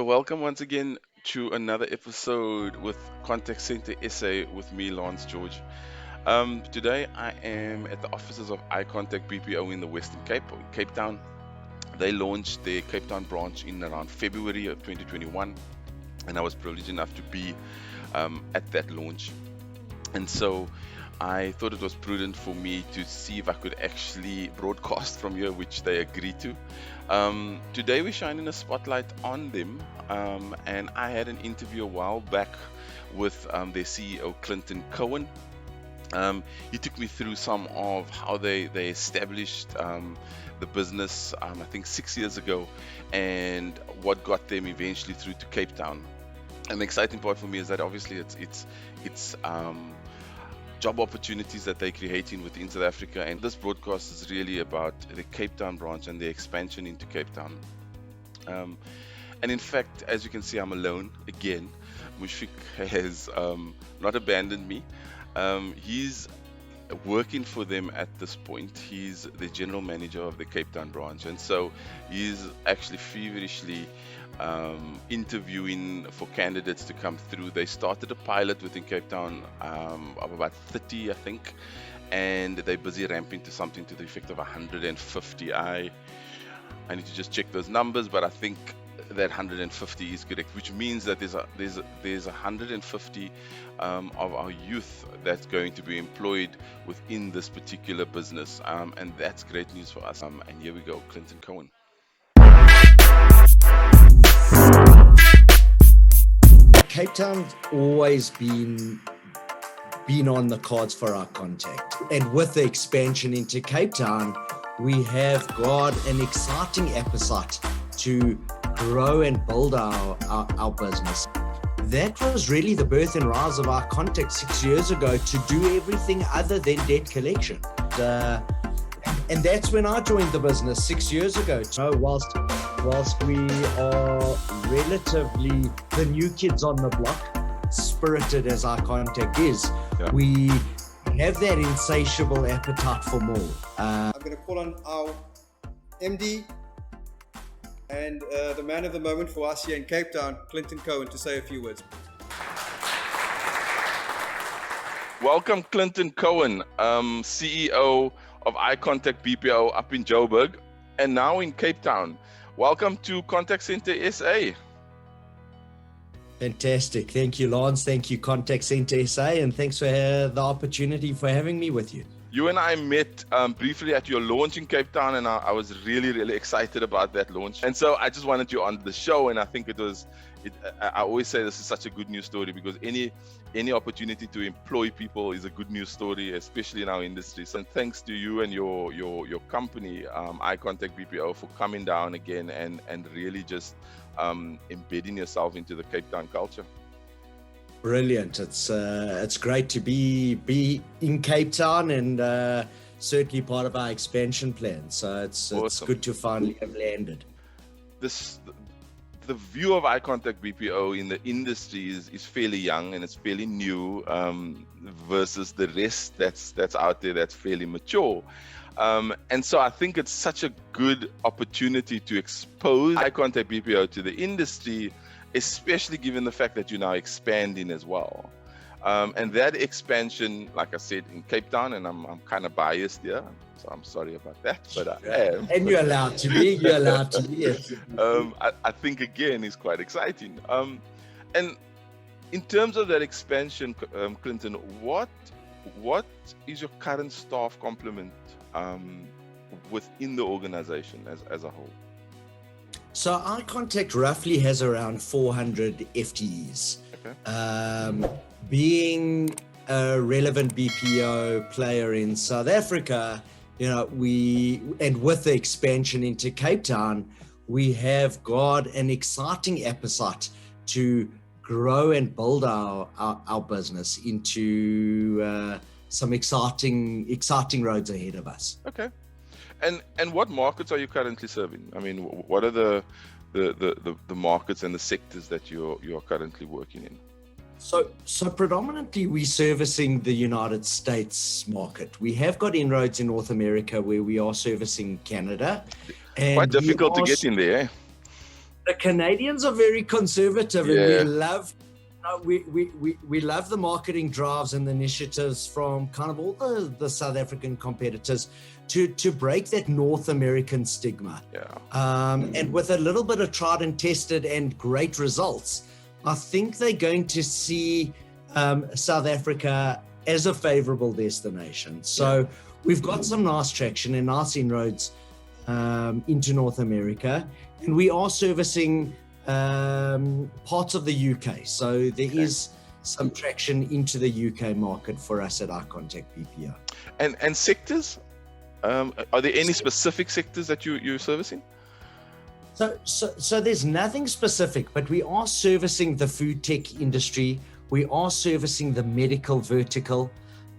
welcome once again to another episode with Contact Center SA with me, Lance George. Today I am at the offices of iContactBPO in the Western Cape, or in Cape Town. They launched their Cape Town branch in around February of 2021, and I was privileged enough to be at that launch. And so I thought it was prudent for me to see if I could actually broadcast from here, which they agreed to. Today we're shining a spotlight on them, and I had an interview a while back with their CEO, Clinton Cohen. He took me through some of how they established the business, I think 6 years ago, and what got them eventually through to Cape Town. And the exciting part for me is that obviously it's job opportunities that they're creating within South Africa, and this broadcast is really about the Cape Town branch and the expansion into Cape Town. And in fact, as you can see, I'm alone again. Mushfiq has not abandoned me. He's working for them at this point. He's the general manager of the Cape Town branch, and so he's actually feverishly interviewing for candidates to come through. They started a pilot within Cape Town of about 30, I think, and they're busy ramping to something to the effect of 150. I need to just check those numbers, but I think that 150 is correct, which means that there's 150 of our youth that's going to be employed within this particular business, and that's great news for us. And here we go, Clinton Cohen. Cape Town's always been on the cards for our contact, and with the expansion into Cape Town, we have got an exciting appetite to grow and build our business. That was really the birth and rise of our contact 6 years ago, to do everything other than debt collection. And that's when I joined the business 6 years ago. So whilst we are relatively the new kids on the block, spirited as our contact is, we have that insatiable appetite for more. I'm going to call on our MD and the man of the moment for us here in Cape Town, Clinton Cohen, to say a few words. Welcome, Clinton Cohen, CEO of iContactBPO up in Joburg and now in Cape Town. Welcome to Contact Center SA. Fantastic. Thank you, Lance. Thank you, Contact Center SA, and thanks for the opportunity for having me with you. You and I met briefly at your launch in Cape Town, and I was really, really excited about that launch. And so I just wanted you on the show, and I think I always say this is such a good news story, because any opportunity to employ people is a good news story, especially in our industry. So thanks to you and your company, iContactBPO, for coming down again and really just embedding yourself into the Cape Town culture. Brilliant. It's great to be in Cape Town, and certainly part of our expansion plan. So it's good to finally have landed. The view of iContactBPO in the industry is fairly young, and it's fairly new versus the rest that's out there that's fairly mature. And so I think it's such a good opportunity to expose iContactBPO to the industry, especially given the fact that you're now expanding as well. And that expansion, like I said, in Cape Town, and I'm kind of biased here, so I'm sorry about that, but I am. And you're allowed to be. You're allowed to be. I think, again, is quite exciting. And in terms of that expansion, Clinton, what is your current staff complement within the organization as a whole? So iContact roughly has around 400 FTEs. Okay. Being a relevant BPO player in South Africa, with the expansion into Cape Town, we have got an exciting appetite to grow and build our business into some exciting roads ahead of us. Okay. And what markets are you currently serving? I mean, what are the markets and the sectors that you're currently working in? So predominantly we're servicing the United States market. We have got inroads in North America where we are servicing Canada. Quite difficult to get in there. the Canadians are very conservative, and Yeah. we love the marketing drives and the initiatives from kind of all the South African competitors to break that North American stigma. Yeah. And with a little bit of tried and tested and great results, I think they're going to see South Africa as a favorable destination. So we've got some nice traction and nice inroads into North America, and we are servicing parts of the UK. So there is some traction into the UK market for us at iContactBPO. And sectors? Are there any specific sectors that you're servicing? So there's nothing specific, but we are servicing the food tech industry. We are servicing the medical vertical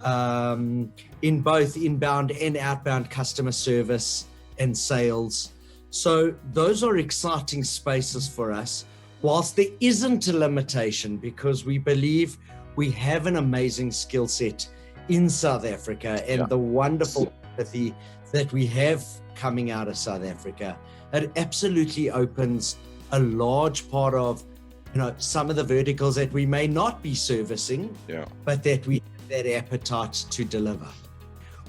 in both inbound and outbound customer service and sales. So those are exciting spaces for us, whilst there isn't a limitation, because we believe we have an amazing skill set in South Africa and the wonderful empathy that we have coming out of South Africa. It absolutely opens a large part of, some of the verticals that we may not be servicing, but that we have that appetite to deliver.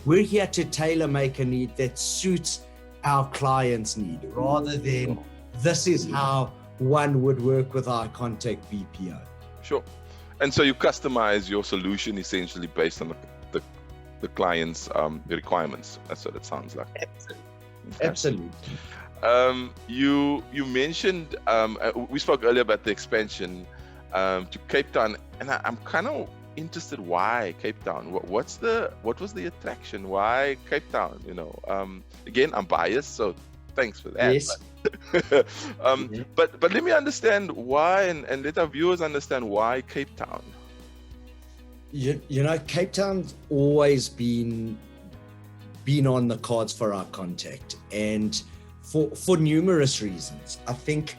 We're here to tailor make a need that suits our client's need, rather than this is how one would work with iContactBPO. Sure. And so you customize your solution essentially based on the client's requirements. That's what it sounds like. Absolutely. You mentioned we spoke earlier about the expansion to Cape Town, and I'm kind of interested why Cape Town. What was the attraction? Why Cape Town? Again, I'm biased, so thanks for that. Yes. But let me understand why, and let our viewers understand why Cape Town. Cape Town's always been on the cards for our contact, and for numerous reasons. I think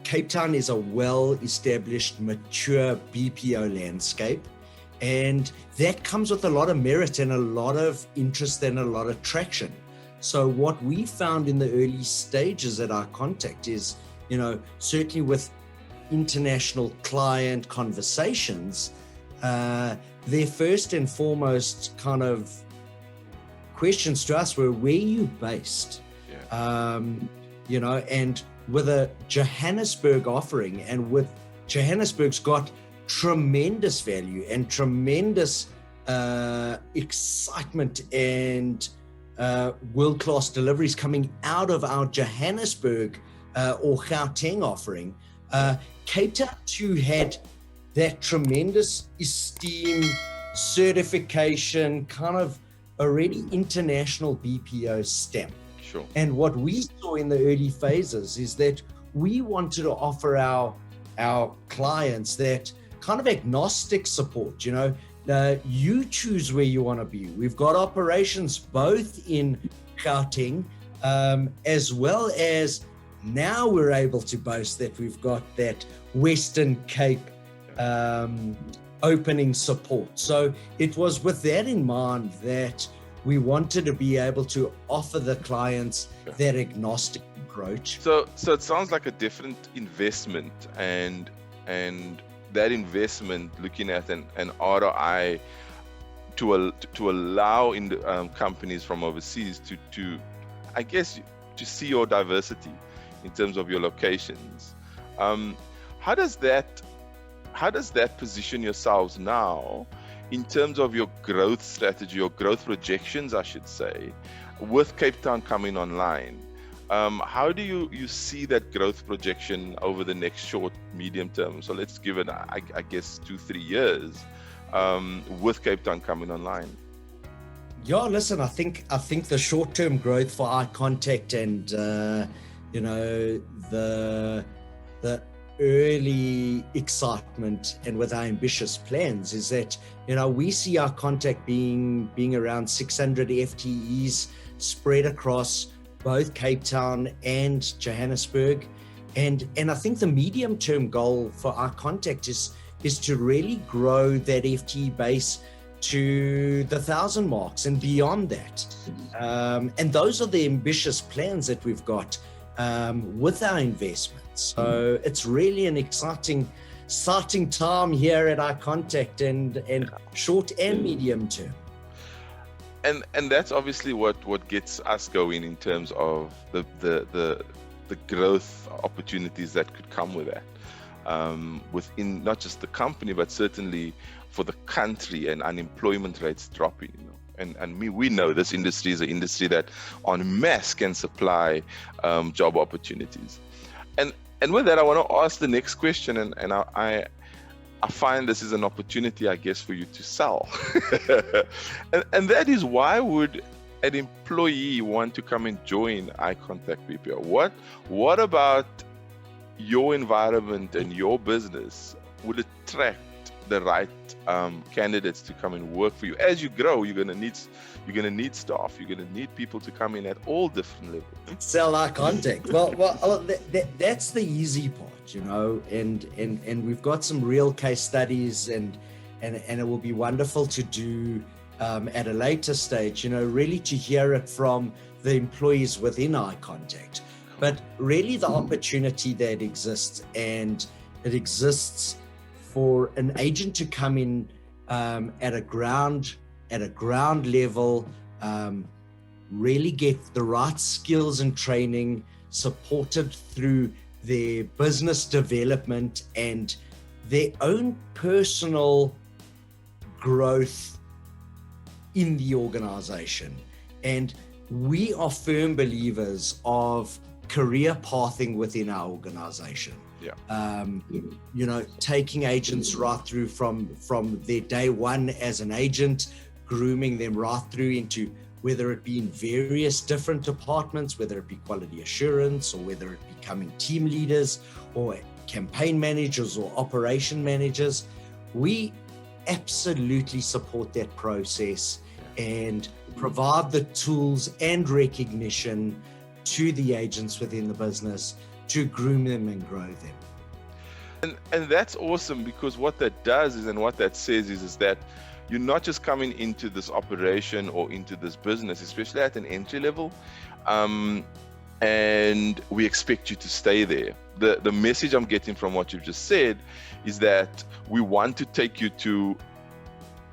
Cape Town is a well-established, mature BPO landscape, and that comes with a lot of merit and a lot of interest and a lot of traction. So what we found in the early stages at our contact is, certainly with international client conversations, their first and foremost kind of questions to us were, where are you based? And with a Johannesburg offering, and with Johannesburg's got tremendous value and tremendous excitement and world-class deliveries coming out of our Johannesburg or Gauteng offering, Cape Town too had that tremendous esteem, certification, kind of already international BPO stamp. Sure. And what we saw in the early phases is that we wanted to offer our clients that kind of agnostic support. You choose where you want to be. We've got operations both in Gauteng, as well as now we're able to boast that we've got that Western Cape opening support. So it was with that in mind that we wanted to be able to offer the clients that agnostic approach. So it sounds like a different investment, and that investment looking at an ROI to allow companies from overseas to I guess to see your diversity in terms of your locations. How does that position yourselves now in terms of your growth strategy or growth projections, I should say, with Cape Town coming online? How do you see that growth projection over the next short, medium term? So let's give it, I guess, 2-3 years with Cape Town coming online. Yeah, listen, I think the short-term growth for iContact and the early excitement and with our ambitious plans is that we see our contact being around 600 FTEs spread across both Cape Town and Johannesburg, and I think the medium-term goal for our contact is to really grow that FTE base to the 1,000 marks and beyond that. And those are the ambitious plans that we've got with our investments. So it's really an exciting time here at iContact, and short and medium term. And that's obviously what gets us going in terms of the growth opportunities that could come with that, within not just the company but certainly for the country, and unemployment rates dropping, and we know this industry is an industry that en masse can supply job opportunities. And with that, I want to ask the next question, and I find this is an opportunity, I guess, for you to sell. and that is, why would an employee want to come and join iContactBPO? What about your environment and your business would attract the right candidates to come and work for you? As you grow, you're gonna need staff. You're gonna need people to come in at all different levels. Sell iContact. Well, that's the easy part, and we've got some real case studies, and it will be wonderful to do at a later stage, really to hear it from the employees within iContact. But really the opportunity that exists, and it exists for an agent to come in at a ground level, really get the right skills and training, supported through their business development and their own personal growth in the organization. And we are firm believers of career pathing within our organization. Taking agents right through from their day one as an agent, grooming them right through into, whether it be in various different departments, whether it be quality assurance, or whether it be becoming team leaders or campaign managers or operation managers. We absolutely support that process and provide the tools and recognition to the agents within the business to groom them and grow them. And that's awesome, because what that does is, and what that says is that you're not just coming into this operation or into this business, especially at an entry level, and we expect you to stay there. The message I'm getting from what you've just said is that we want to take you to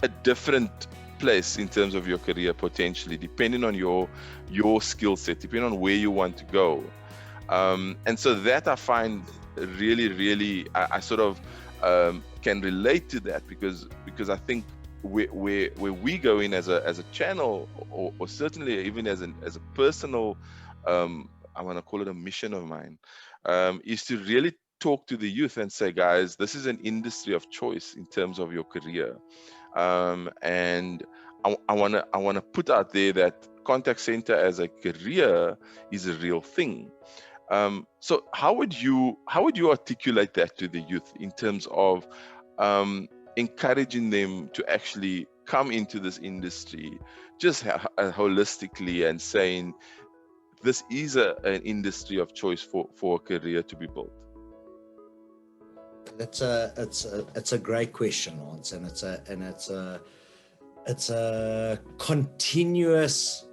a different place in terms of your career, potentially, depending on your skill set, depending on where you want to go. And so that I find really, I sort of can relate to that, because I think where we go in as a channel, or certainly even as a personal, I want to call it a mission of mine, is to really talk to the youth and say, guys, this is an industry of choice in terms of your career. And I want to put out there that contact center as a career is a real thing. So how would you articulate that to the youth in terms of encouraging them to actually come into this industry just holistically, and saying this is an industry of choice for a career to be built? It's a great question, Lance, and it's a continuous,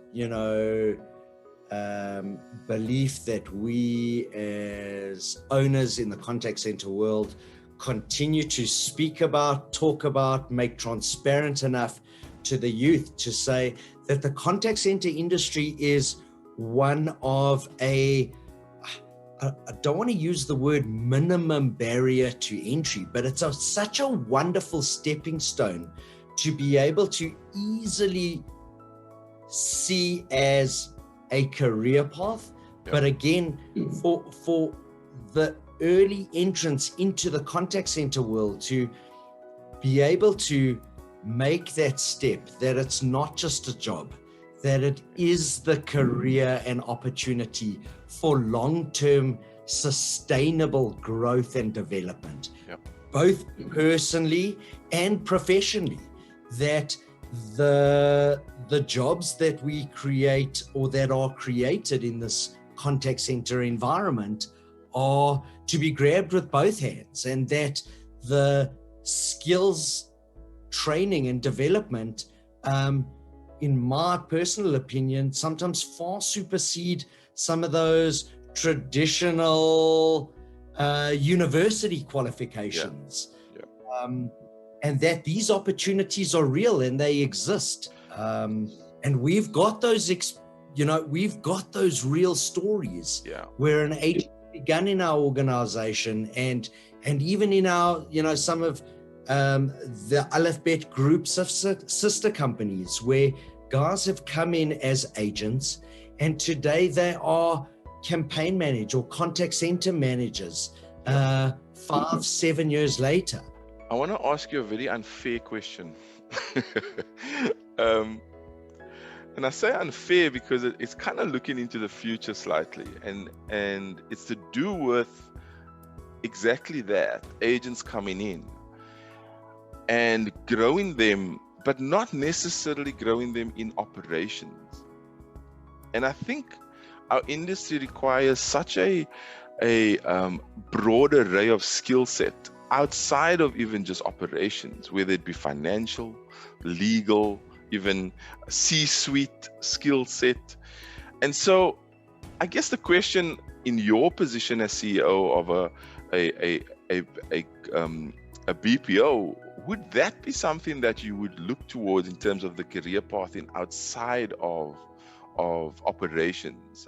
belief that we as owners in the contact center world continue to speak about, talk about, make transparent enough to the youth to say that the contact center industry is one of I don't want to use the word minimum barrier to entry, but it's such a wonderful stepping stone to be able to easily see as a career path. Yeah. But again, for the early entrance into the contact center world, to be able to make that step, that it's not just a job, that it is the career and opportunity for long-term sustainable growth and development, both personally and professionally, that the jobs that we create or that are created in this contact center environment are to be grabbed with both hands, and that the skills training and development, in my personal opinion, sometimes far supersede some of those traditional university qualifications. And that these opportunities are real and they exist. And we've got those, we've got those real stories where an agent began in our organization and even in our, some of the Aleph-Bet groups of sister companies where guys have come in as agents and today they are campaign managers or contact center managers 5-7 years later. I want to ask you a very unfair question. And I say unfair because it's kind of looking into the future slightly, and it's to do with exactly that, agents coming in and growing them, but not necessarily growing them in operations. And I think our industry requires such a broad array of skill set outside of even just operations, whether it be financial, legal, even C-suite skill set. And so I guess the question in your position as CEO of a BPO, would that be something that you would look towards in terms of the career path in outside of operations,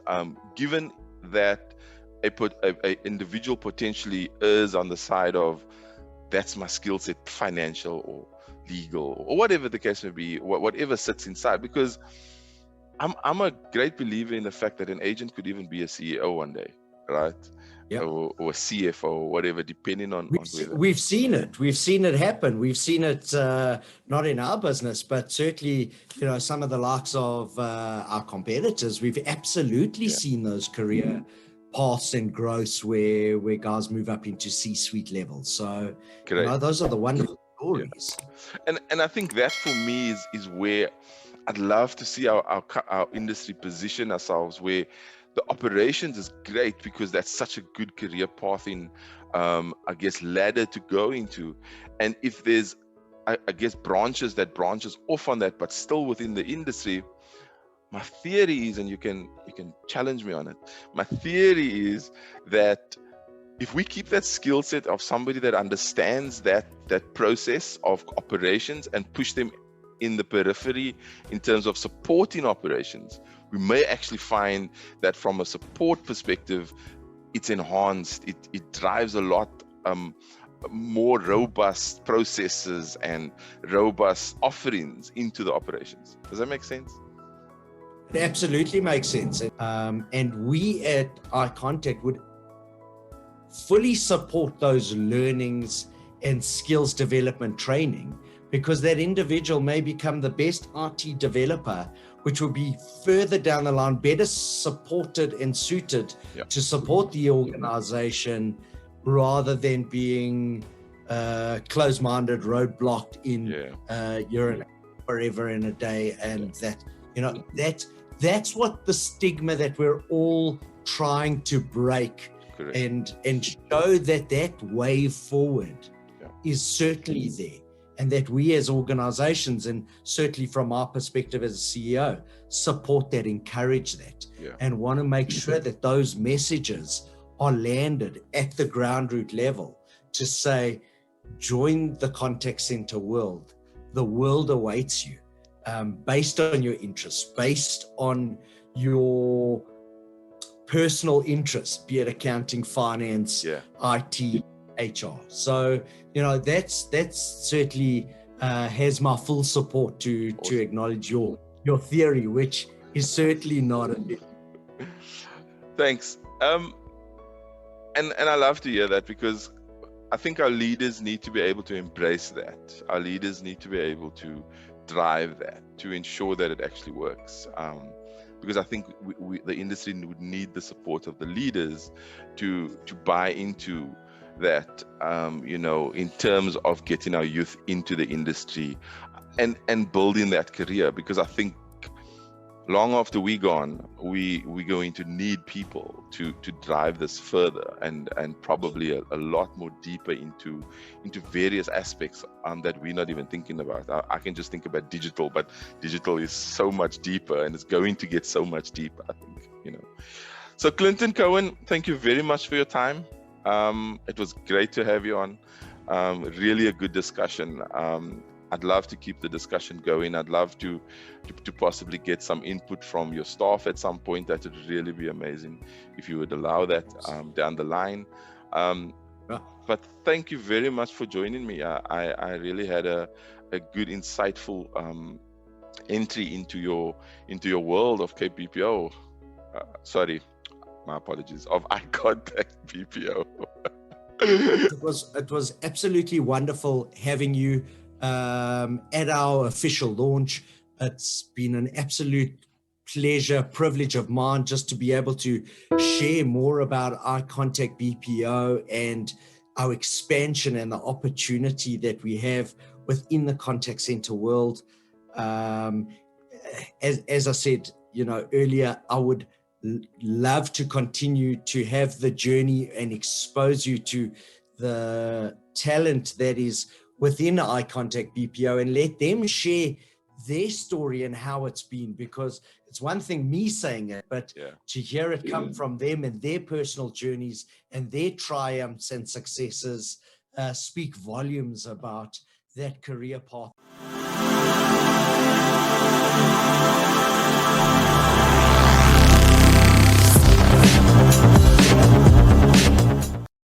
given that a individual potentially is on the side of that's my skill set, financial or legal or whatever the case may be, whatever sits inside? Because I'm a great believer in the fact that an agent could even be a CEO one day, right? Or a CFO or whatever, depending on whether. We've seen it happen. We've seen it not in our business, but certainly, some of the likes of our competitors. We've absolutely seen those career paths and growths where guys move up into C-suite levels. So those are the wonderful stories. And I think that for me is where I'd love to see our industry position ourselves, where the operations is great because that's such a good career path in, ladder to go into. And if there's, branches off on that, but still within the industry, my theory is, and you can challenge me on it, my theory is that if we keep that skill set of somebody that understands that process of operations and push them in the periphery in terms of supporting operations, we may actually find that from a support perspective, it's enhanced, it drives a lot more robust processes and robust offerings into the operations. Does that make sense? It absolutely makes sense. And we at iContact would fully support those learnings and skills development training, because that individual may become the best IT developer, which will be further down the line, better supported and suited to support the organization rather than being closed-minded, roadblocked in you're forever in a day. And that's what the stigma that we're all trying to break and show that way forward is certainly there. And that we as organizations, and certainly from our perspective as a CEO, support that, encourage that, and want to make sure that those messages are landed at the ground root level to say, join the contact center world. The world awaits you, based on your interests, based on your personal interests, be it accounting, finance, IT, HR. So, that's certainly has my full support to acknowledge your theory, which is certainly not a myth. Thanks. And I love to hear that, because I think our leaders need to be able to embrace that. Our leaders need to be able to drive that, to ensure that it actually works. Because I think the industry would need the support of the leaders to buy into that, in terms of getting our youth into the industry and building that career. Because I think long after we're gone, we're going to need people to drive this further and probably a lot more deeper into various aspects that we're not even thinking about. I can just think about digital, but digital is so much deeper and it's going to get so much deeper, I think, So, Clinton Cohen, thank you very much for your time. It was great to have you on. Really a good discussion. I'd love to keep the discussion going. I'd love to possibly get some input from your staff at some point. That would really be amazing if you would allow that down the line. But thank you very much for joining me. I really had a good, insightful entry into your world of KBPO. Sorry, my apologies, of iContactBPO. It was absolutely wonderful having you at our official launch. It's been an absolute pleasure, privilege of mine just to be able to share more about iContactBPO and our expansion and the opportunity that we have within the contact center world. As I said, earlier, I would love to continue to have the journey and expose you to the talent that is within iContactBPO and let them share their story and how it's been, because it's one thing me saying it, but to hear it come from them and their personal journeys and their triumphs and successes speak volumes about that career path.